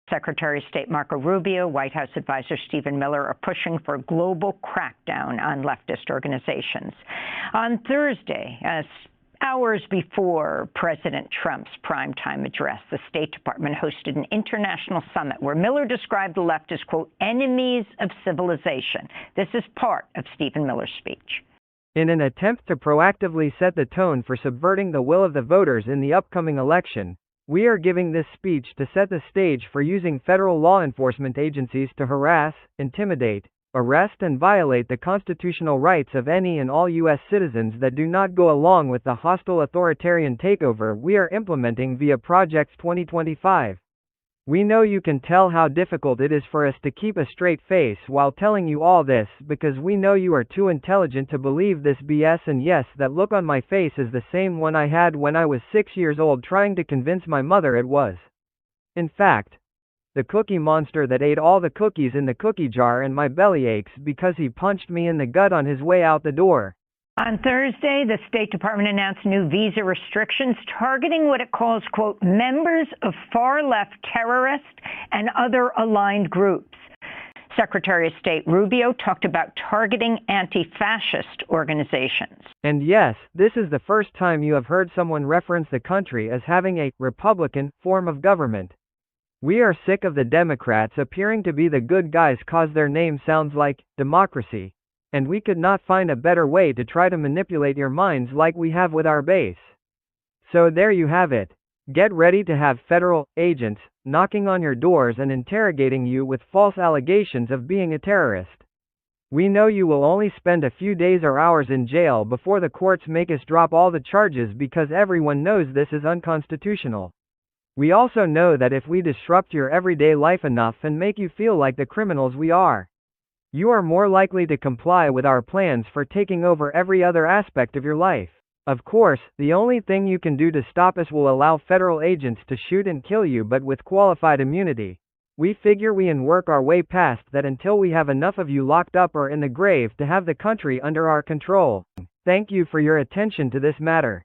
Secretary of State Marco Rubio, White House advisor Stephen Miller are pushing for a global crackdown on leftist organizations. On Thursday, hours before President Trump's primetime address, the State Department hosted an international summit where Miller described the left as, quote, enemies of civilization. This is part of Stephen Miller's speech. In an attempt to proactively set the tone for subverting the will of the voters in the upcoming election, we are giving this speech to set the stage for using federal law enforcement agencies to harass, intimidate, arrest and violate the constitutional rights of any and all U.S. citizens that do not go along with the hostile authoritarian takeover we are implementing via Project 2025. We know you can tell how difficult it is for us to keep a straight face while telling you all this because we know you are too intelligent to believe this BS, and yes, that look on my face is the same one I had when I was 6 years old trying to convince my mother it was. In fact, the cookie monster that ate all the cookies in the cookie jar, and my belly aches because he punched me in the gut on his way out the door. On Thursday, the State Department announced new visa restrictions targeting what it calls, quote, members of far-left terrorist and other aligned groups. Secretary of State Rubio talked about targeting anti-fascist organizations. And yes, this is the first time you have heard someone reference the country as having a Republican form of government. We are sick of the Democrats appearing to be the good guys cause their name sounds like democracy. And we could not find a better way to try to manipulate your minds like we have with our base. So there you have it. Get ready to have federal agents knocking on your doors and interrogating you with false allegations of being a terrorist. We know you will only spend a few days or hours in jail before the courts make us drop all the charges because everyone knows this is unconstitutional. We also know that if we disrupt your everyday life enough and make you feel like the criminals we are, you are more likely to comply with our plans for taking over every other aspect of your life. Of course, the only thing you can do to stop us will allow federal agents to shoot and kill you, but with qualified immunity. We figure we can work our way past that until we have enough of you locked up or in the grave to have the country under our control. Thank you for your attention to this matter.